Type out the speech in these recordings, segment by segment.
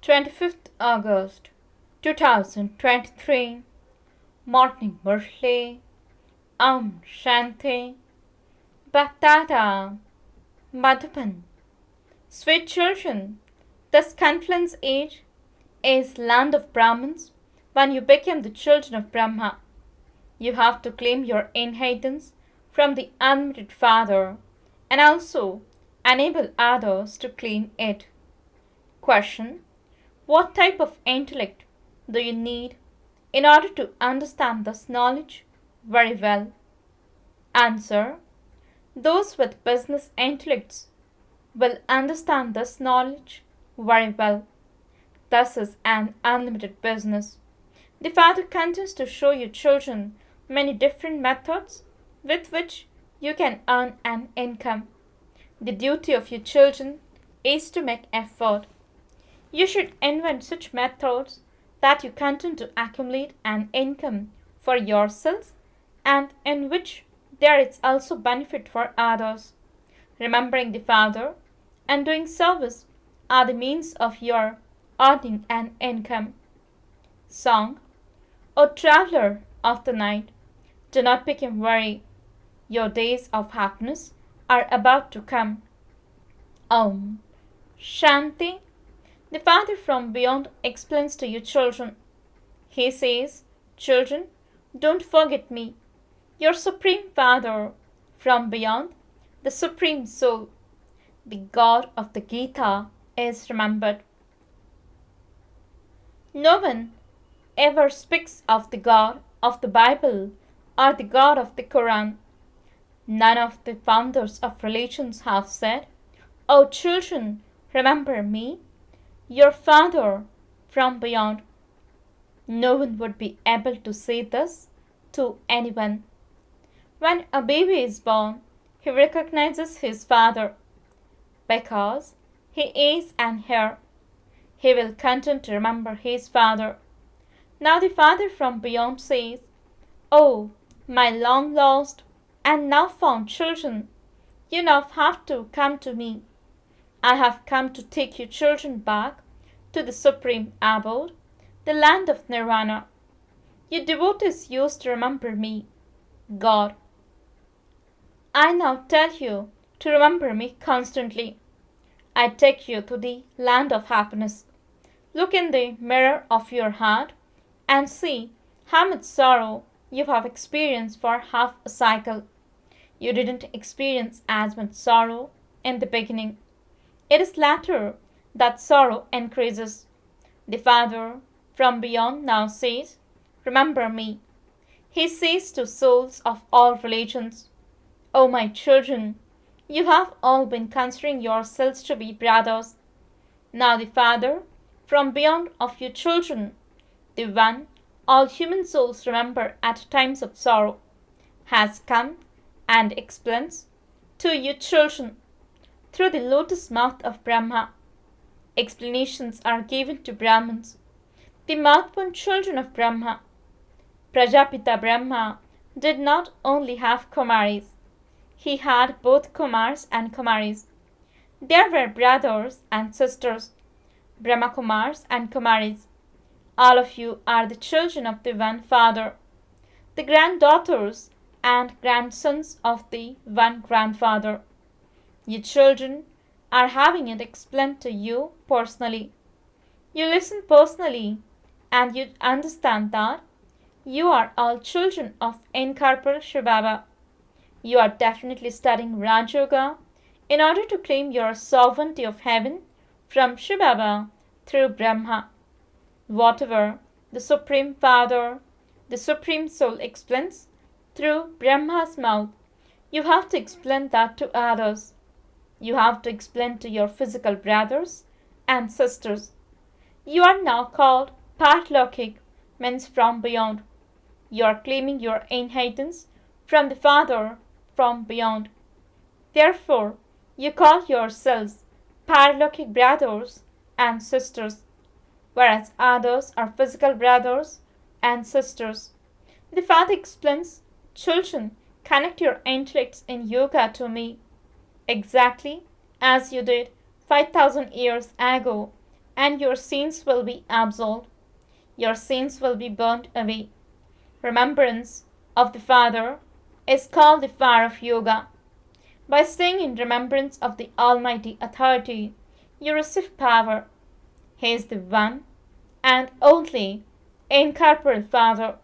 25th August 2023. Morning Murli. Shanti. BapDada. Madhuban. Sweet children, this confluence age is land of Brahmins. When you become the children of Brahma, you have to claim your inheritance from the unlimited Father and also enable others to claim it. Question: what type of intellect do you need in order to understand this knowledge very well? Answer: those with business intellects will understand this knowledge very well. This is an unlimited business. The Father continues to show you children many different methods with which you can earn an income. The duty of your children is to make effort. You should invent such methods that you continue to accumulate an income for yourselves and in which there is also benefit for others. Remembering the Father and doing service are the means of your earning an income. Song: O traveller of the night, do not become weary. Your days of happiness are about to come. Om Shanti. The Father from beyond explains to you children. He says, children, don't forget me, your Supreme Father from beyond, the Supreme Soul. The God of the Gita is remembered. No one ever speaks of the God of the Bible or the God of the Quran. None of the founders of religions have said, O children, remember me, your Father from beyond. No one would be able to say this to anyone. When a baby is born, he recognizes his father because he is an heir. He will continue to remember his father. Now the Father from beyond says, Oh, my long lost and now found children, you now have to come to me. I have come to take you children back to the supreme abode, the land of Nirvana. You devotees used to remember me, God. I now tell you to remember me constantly. I take you to the land of happiness. Look in the mirror of your heart and see how much sorrow you have experienced for half a cycle. You didn't experience as much sorrow in the beginning. It is later that sorrow increases. The Father from beyond now says, remember me. He says to souls of all religions, O my children, you have all been considering yourselves to be brothers. Now the Father from beyond of your children, the one all human souls remember at times of sorrow, has come and explains to you children through the lotus mouth of Brahma. Explanations are given to Brahmins, the mouth-born children of Brahma. Prajapita Brahma did not only have Kumaris, he had both Kumars and Kumaris. There were brothers and sisters, Brahma Kumars and Kumaris. All of you are the children of the one Father, the granddaughters and grandsons of the one grandfather. You children are having it explained to you personally. You listen personally and you understand that you are all children of incorporeal shivbaba. You are definitely studying Raj Yoga in order to claim your sovereignty of heaven from shivbaba through Brahma. Whatever the Supreme Father, the Supreme Soul explains through Brahma's mouth, you have to explain that to others. You have to explain to your physical brothers and sisters. You are now called Partlaukik, means from beyond. You are claiming your inheritance from the Father from beyond. Therefore, you call yourselves Partlaukik brothers and sisters, whereas others are physical brothers and sisters. The Father explains, children, connect your intellects in yoga to me, exactly as you did 5,000 years ago and your sins will be absolved. Your sins will be burnt away. Remembrance of the Father is called the fire of yoga. By staying in remembrance of the Almighty Authority, you receive power. He is the one and only incorporeal Father.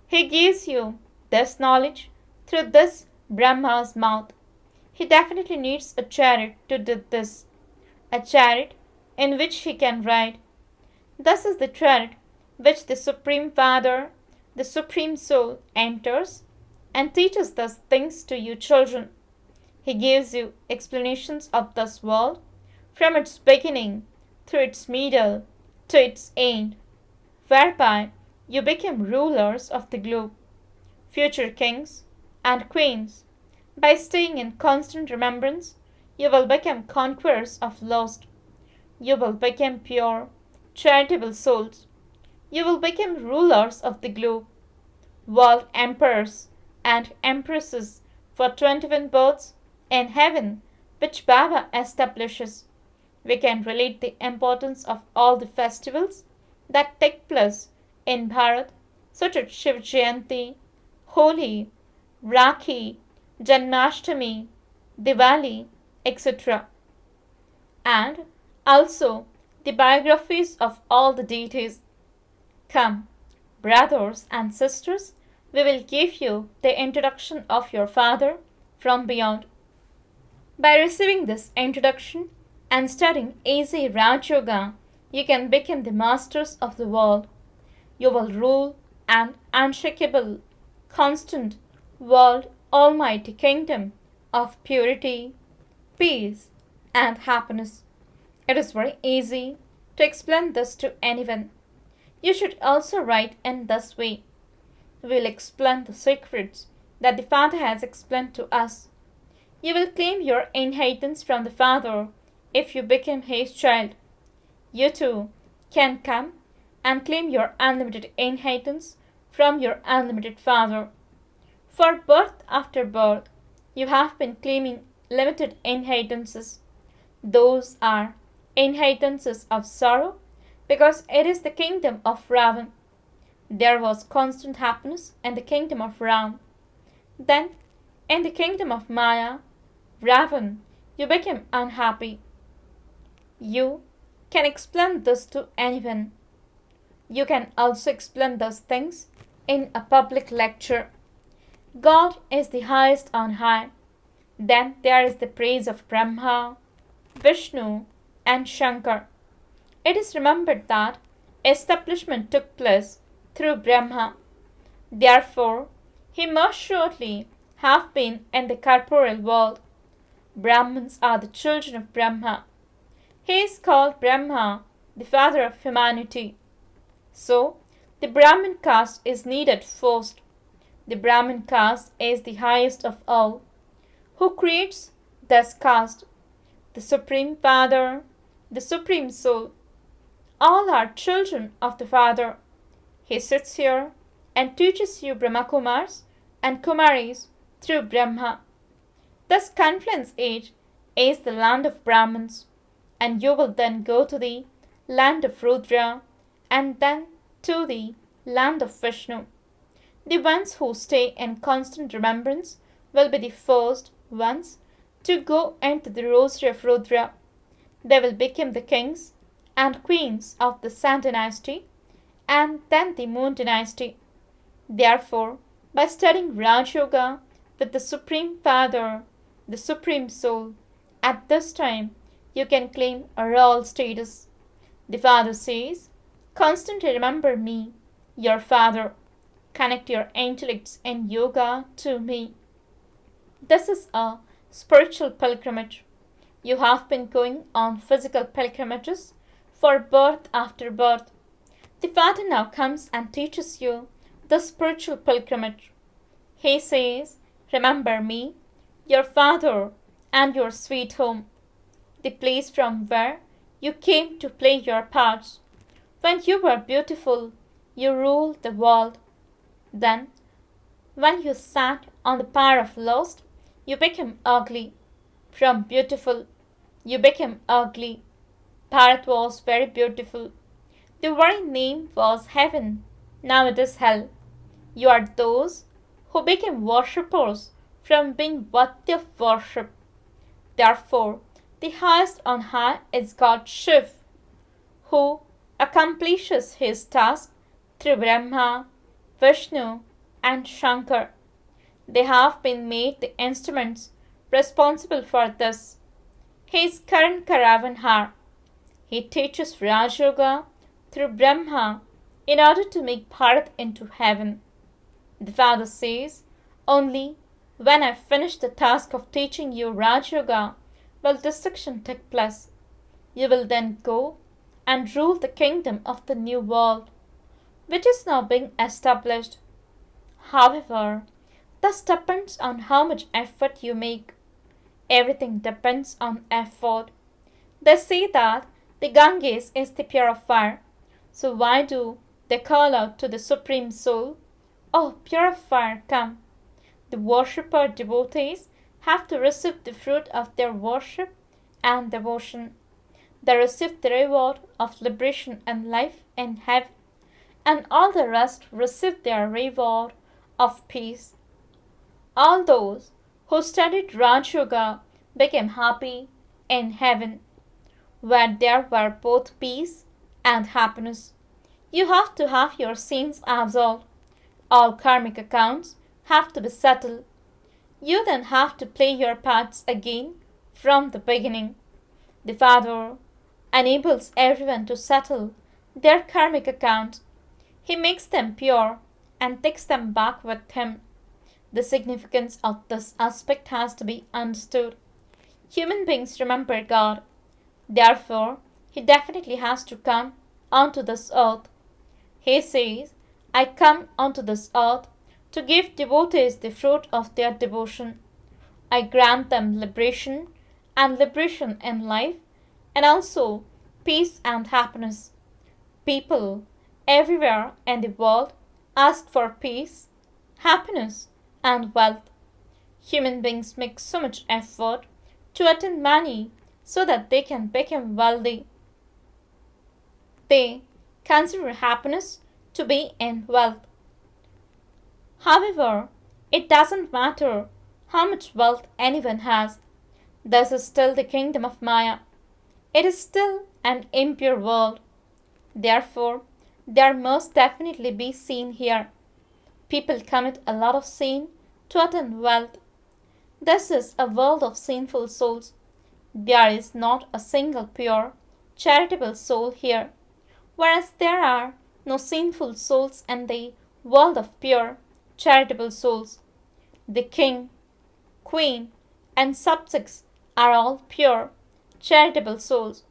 He gives you this knowledge through this Brahma's mouth. He definitely needs a chariot to do this, a chariot in which he can ride. This is the chariot which the Supreme Father, the Supreme Soul, enters and teaches thus things to you children. He gives you explanations of this world from its beginning through its middle to its end, whereby you become rulers of the globe, future kings and queens. By staying in constant remembrance, you will become conquerors of lost. You will become pure, charitable souls. You will become rulers of the globe, world emperors and empresses for 21 births in heaven, which Baba establishes. We can relate the importance of all the festivals that take place in Bharat, such as Shiv Jayanti, Holi, Rakhi, Janmashtami, Diwali, etc. And also the biographies of all the deities. Come, brothers and sisters, we will give you the introduction of your Father from beyond. By receiving this introduction and studying easy Raj Yoga, you can become the masters of the world. You will rule an unshakable, constant, world almighty kingdom of purity, peace, and happiness. It is very easy to explain this to anyone. You should also write in this way. We will explain the secrets that the Father has explained to us. You will claim your inheritance from the Father if you become His child. You too can come and claim your unlimited inheritance from your unlimited Father. For birth after birth, you have been claiming limited inheritances. Those are inheritances of sorrow, because it is the kingdom of Ravan. There was constant happiness in the kingdom of Ram. Then, in the kingdom of Maya, Ravan, you became unhappy. You can explain this to anyone. You can also explain those things in a public lecture. God is the highest on high. Then there is the praise of Brahma, Vishnu, and Shankar. It is remembered that establishment took place through Brahma. Therefore, he must surely have been in the corporeal world. Brahmins are the children of Brahma. He is called Brahma, the father of humanity. So, the Brahmin caste is needed first. The Brahmin caste is the highest of all. Who creates this caste? The Supreme Father, the Supreme Soul. All are children of the Father. He sits here and teaches you Brahma Kumaris and Kumaris through Brahma. This confluence age is the land of Brahmins, and you will then go to the land of Rudra and then to the land of Vishnu. The ones who stay in constant remembrance will be the first ones to go into the rosary of Rudra. They will become the kings and queens of the Sun dynasty and then the Moon dynasty. Therefore, by studying Raj Yoga with the Supreme Father, the Supreme Soul, at this time you can claim a royal status. The Father says, constantly remember me, your Father. Connect your intellects in yoga to me. This is a spiritual pilgrimage. You have been going on physical pilgrimages for birth after birth. The Father now comes and teaches you the spiritual pilgrimage. He says, remember me, your Father, and your sweet home, the place from where you came to play your parts. When you were beautiful, you ruled the world. Then, when you sat on the pyre of lust, you became ugly. From beautiful, you became ugly. Bharat was very beautiful. The very name was heaven. Now it is hell. You are those who became worshippers from being worthy of worship. Therefore, the highest on high is God Shiv, who accomplishes his task through Brahma, Vishnu, and Shankar. They have been made the instruments responsible for this. He is Karan Karavanhar. He teaches Raj Yoga through Brahma in order to make Bharat into heaven. The father says, only when I finish the task of teaching you Raj Yoga will destruction take place. You will then go and rule the kingdom of the new world, which is now being established. However, this depends on how much effort you make. Everything depends on effort. They say that the Ganges is the purifier. So why do they call out to the Supreme Soul, "Oh, purifier, come"? The worshipper devotees have to receive the fruit of their worship and devotion. They receive the reward of liberation and life in heaven, and all the rest receive their reward of peace. All those who studied Raj Yoga became happy in heaven, where there were both peace and happiness. You have to have your sins absolved. All karmic accounts have to be settled. You then have to play your parts again from the beginning. The Father enables everyone to settle their karmic accounts. He makes them pure and takes them back with him. The significance of this aspect has to be understood. Human beings remember God. Therefore, he definitely has to come onto this earth. He says, I come onto this earth to give devotees the fruit of their devotion. I grant them liberation and liberation in life, and also peace and happiness. People everywhere in the world ask for peace, happiness, and wealth. Human beings make so much effort to attain money so that they can become wealthy. They consider happiness to be in wealth. However, it doesn't matter how much wealth anyone has. This is still the kingdom of Maya. It is still an impure world. Therefore, there must definitely be sin here. People commit a lot of sin to attain wealth. This is a world of sinful souls. There is not a single pure, charitable soul here, whereas there are no sinful souls in the world of pure, charitable souls. The king, queen, and subjects are all pure, charitable souls.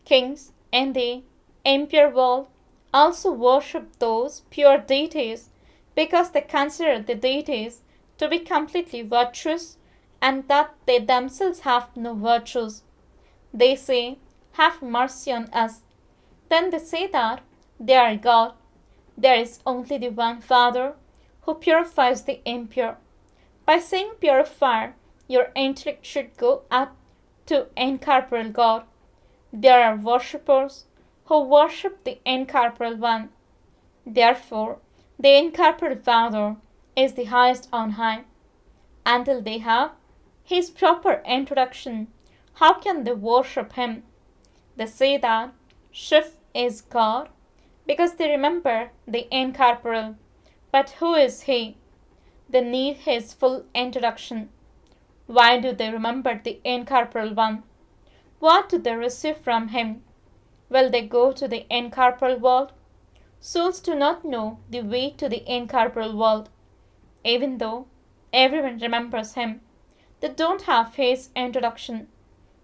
Kings in the impure world also worship those pure deities because they consider the deities to be completely virtuous and that they themselves have no virtues. They say, have mercy on us. Then they say that they are God. There is only the one Father who purifies the impure. By saying purifier, your intellect should go up to incorporeal God. There are worshippers who worship the incorporeal one. Therefore, the incorporeal Father is the highest on high. Until they have his proper introduction, how can they worship him? They say that Shiv is God because they remember the incorporeal. But who is he? They need his full introduction. Why do they remember the incorporeal one? What do they receive from him? Will they go to the incorporeal world? Souls do not know the way to the incorporeal world. Even though everyone remembers him, they don't have his introduction.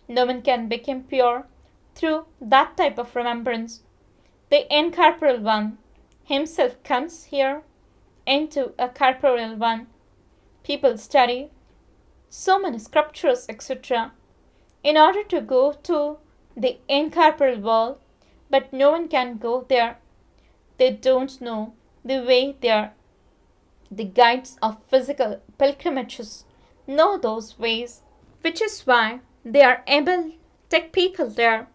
No one can become pure through that type of remembrance. The incorporeal one himself comes here into a corporeal one. People study so many scriptures, etc., in order to go to the incorporeal world, but no one can go there. They don't know the way there. The guides of physical pilgrimages know those ways, which is why they are able to take people there.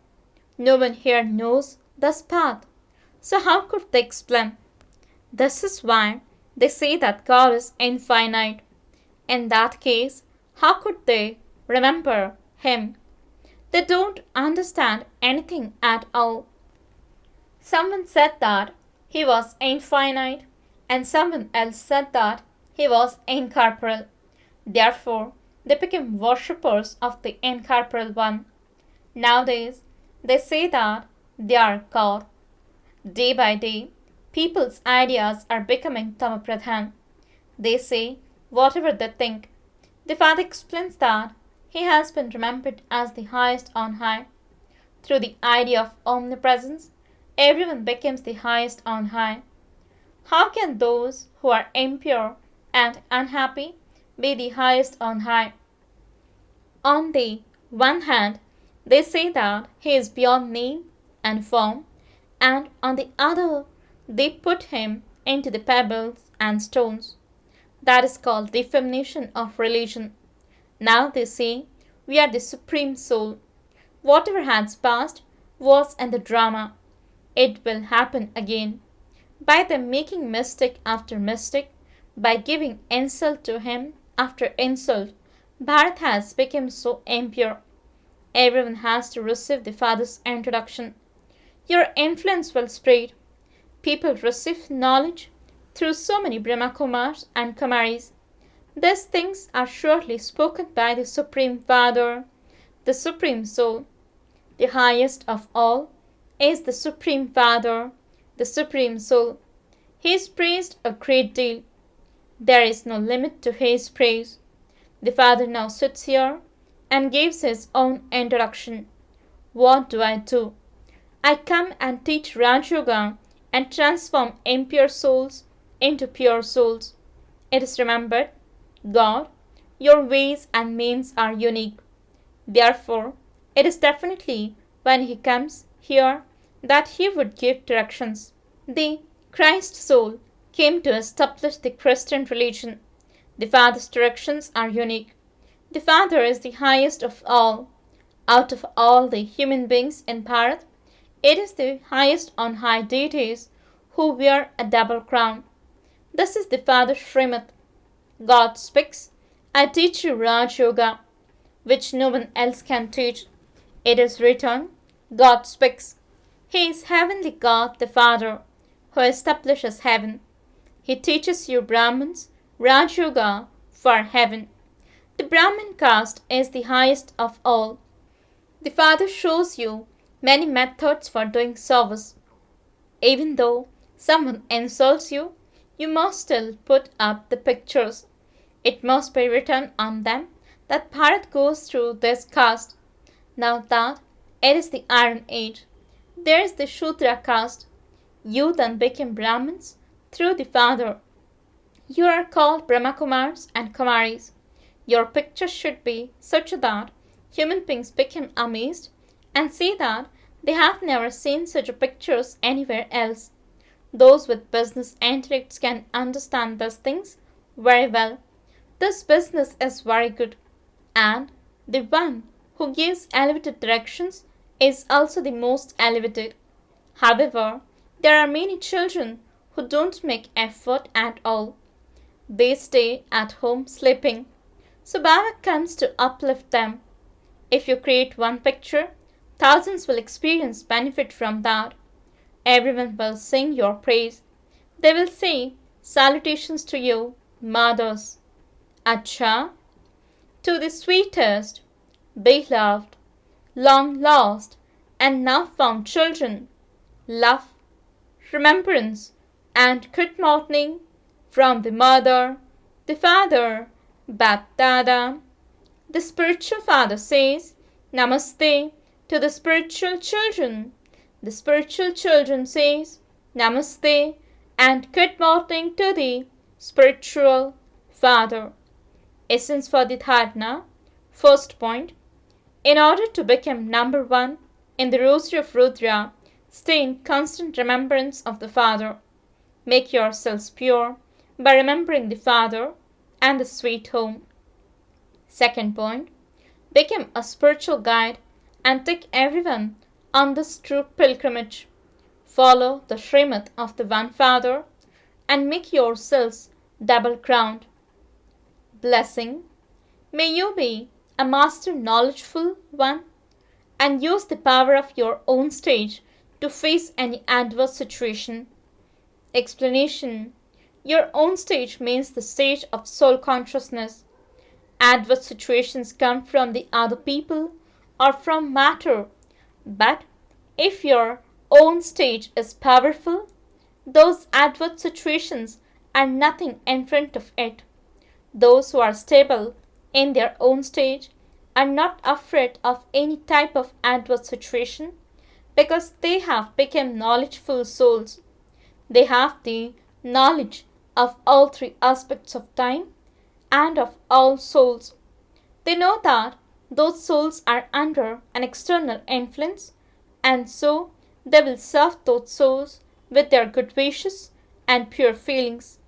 No one here knows this path. So how could they explain? This is why they say that God is infinite. In that case, how could they remember Him? They don't understand anything at all. Someone said that He was infinite, and someone else said that He was incorporeal. Therefore, they became worshippers of the incorporeal one. Nowadays, they say that they are God. Day by day, people's ideas are becoming Tamapradhan. They say whatever they think. The Father explains that He has been remembered as the highest on high. Through the idea of omnipresence, everyone becomes the highest on high. How can those who are impure and unhappy be the highest on high? On the one hand, they say that He is beyond name and form, and on the other, they put Him into the pebbles and stones. That is called defamation of religion. Now they say we are the Supreme Soul. Whatever has passed was in the drama. It will happen again. By them making mistake after mistake, by giving insult to Him after insult, Bharat has become so impure. Everyone has to receive the Father's introduction. Your influence will spread. People receive knowledge through so many Brahma Kumaris and Kumaris. These things are surely spoken by the Supreme Father, the Supreme Soul. The highest of all is the Supreme Father, the Supreme Soul. He is praised a great deal. There is no limit to His praise. The Father now sits here and gives His own introduction. What do I do? I come and teach Raj Yoga and transform impure souls into pure souls. It is remembered, God, your ways and means are unique. Therefore, it is definitely when He comes here that He would give directions. The Christ soul came to establish the Christian religion. The Father's directions are unique. The Father is the highest of all. Out of all the human beings in Bharat, it is the highest on high deities who wear a double crown. This is the Father's Srimad. God speaks, I teach you Raj Yoga, which no one else can teach. It is written, God speaks. He is heavenly God the Father, who establishes heaven. He teaches you Brahmins Raj Yoga for heaven. The Brahmin caste is the highest of all. The Father shows you many methods for doing service. Even though someone insults you, you must still put up the pictures. It must be written on them that Bharat goes through this caste. Now that it is the Iron Age, there is the Shudra caste. You then became Brahmins through the Father. You are called Brahma Kumaris and Kumaris. Your picture should be such that human beings become amazed and say that they have never seen such pictures anywhere else. Those with business intellects can understand these things very well. This business is very good, and the one who gives elevated directions is also the most elevated. However, there are many children who don't make effort at all. They stay at home sleeping. So Baba comes to uplift them. If you create one picture, thousands will experience benefit from that. Everyone will sing your praise. They will say, salutations to you, mothers. Acha, to the sweetest, beloved, long lost, and now found children, love, remembrance, and good morning from the mother, the father, BapDada. The spiritual father says, Namaste to the spiritual children. The spiritual children says, Namaste and good morning to the spiritual father. Essence for the dharana. First point. In order to become number one in the rosary of Rudra, stay in constant remembrance of the Father. Make yourselves pure by remembering the Father and the sweet home. Second point. Become a spiritual guide and take everyone on this true pilgrimage. Follow the Srimad of the One Father and make yourselves double crowned. Blessing. May you be a master knowledgeful one and use the power of your own stage to face any adverse situation. Explanation. Your own stage means the stage of soul consciousness. Adverse situations come from the other people or from matter, but if your own stage is powerful, those adverse situations are nothing in front of it. Those who are stable in their own stage are not afraid of any type of adverse situation because they have become knowledgeful souls. They have the knowledge of all three aspects of time and of all souls. They know that those souls are under an external influence, and so they will serve those souls with their good wishes and pure feelings.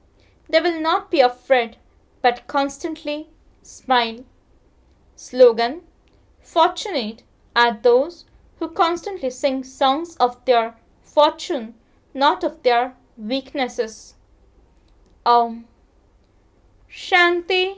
They will not be afraid but constantly smile. Slogan. Fortunate are those who constantly sing songs of their fortune, not of their weaknesses. Om Shanti.